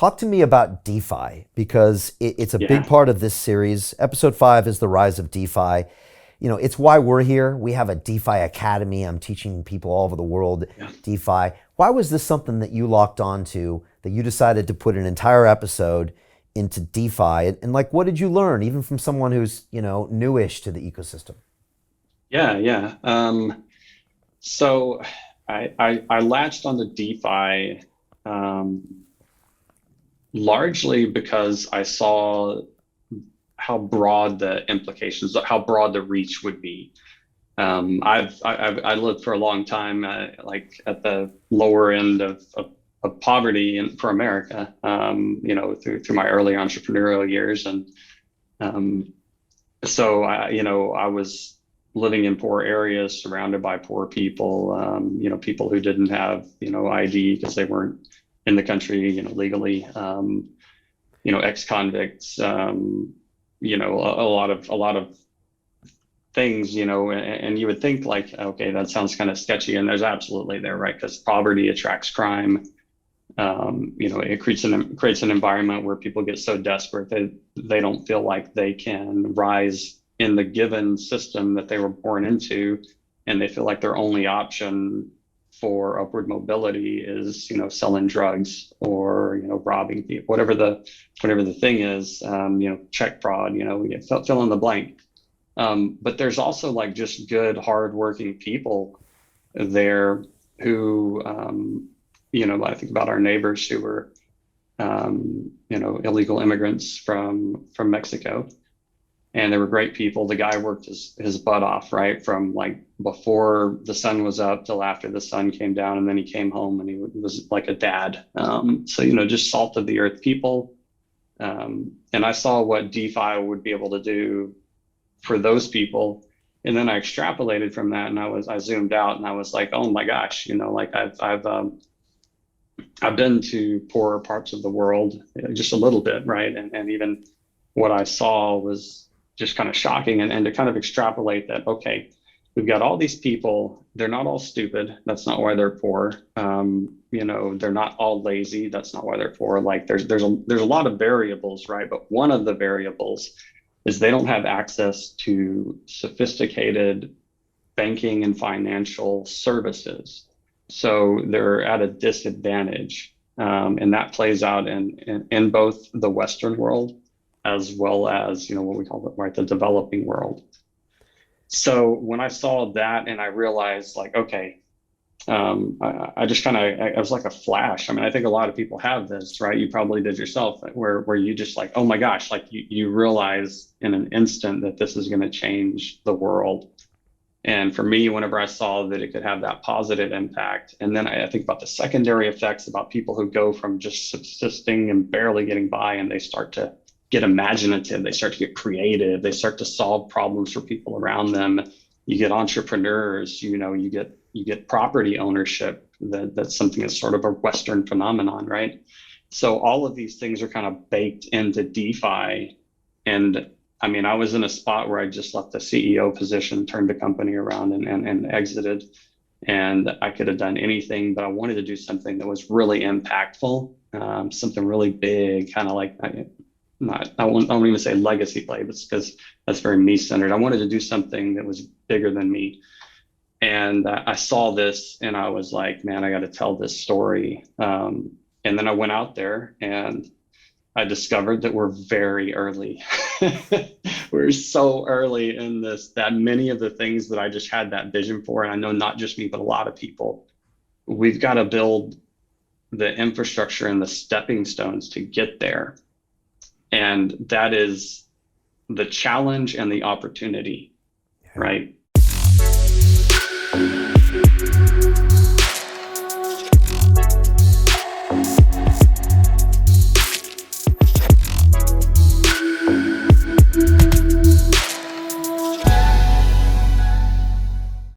Talk to me about DeFi because it's a big Yeah. part of this series. Episode 5 is the rise of DeFi. It's why we're here. We have a DeFi Academy. I'm teaching people all over the world Yeah. DeFi. Why was this something that you locked onto, that you decided to put an entire episode into DeFi? And like, what did you learn, even from someone who's, newish to the ecosystem? Yeah. Yeah. So I latched on the DeFi um, largely because I saw how broad the implications, how broad the reach would be. I lived for a long time, like at the lower end of poverty for America, through my early entrepreneurial years. And um, so I was living in poor areas surrounded by poor people, people who didn't have, ID because they weren't in the country, legally, ex-convicts, a lot of things, and you would think like, okay, that sounds kind of sketchy, and there's absolutely there, right? Because poverty attracts crime. It creates an environment where people get so desperate they don't feel like they can rise in the given system that they were born into, and they feel like their only option for upward mobility is, selling drugs or, robbing people, whatever the thing is, check fraud, fill in the blank. But there's also like just good, hardworking people there who, I think about our neighbors who were, illegal immigrants from Mexico, and they were great people. The guy worked his butt off, right, from like before the sun was up till after the sun came down, and then he came home and he was like a dad. So just salt of the earth people. And I saw what DeFi would be able to do for those people. And then I extrapolated from that, and I zoomed out, and I was like, oh my gosh, like I've been to poorer parts of the world, just a little bit, right? And even what I saw was just kind of shocking, and to kind of extrapolate that, okay, we've got all these people, they're not all stupid. That's not why they're poor. They're not all lazy. That's not why they're poor. Like there's a lot of variables, right? But one of the variables is they don't have access to sophisticated banking and financial services. So they're at a disadvantage. And that plays out in both the Western world as well as, what we call it, right, the developing world. So when I saw that and I realized like, okay, I just kind of, I was like a flash. I mean, I think a lot of people have this, right? You probably did yourself, where you just like, oh my gosh, like you realize in an instant that this is going to change the world. And for me, whenever I saw that it could have that positive impact, and then I think about the secondary effects about people who go from just subsisting and barely getting by, and they start to get imaginative, they start to get creative, they start to solve problems for people around them. You get entrepreneurs, you get property ownership. That's something that's sort of a Western phenomenon, right? So all of these things are kind of baked into DeFi. And I mean, I was in a spot where I just left the CEO position, turned the company around and exited. And I could have done anything, but I wanted to do something that was really impactful, something really big, kind of like, I won't even say legacy play, but because that's very me centered. I wanted to do something that was bigger than me. And I saw this and I was like, man, I got to tell this story. And then I went out there and I discovered that we're very early. We're so early in this, that many of the things that I just had that vision for, and I know not just me, but a lot of people, we've got to build the infrastructure and the stepping stones to get there. And that is the challenge and the opportunity, right?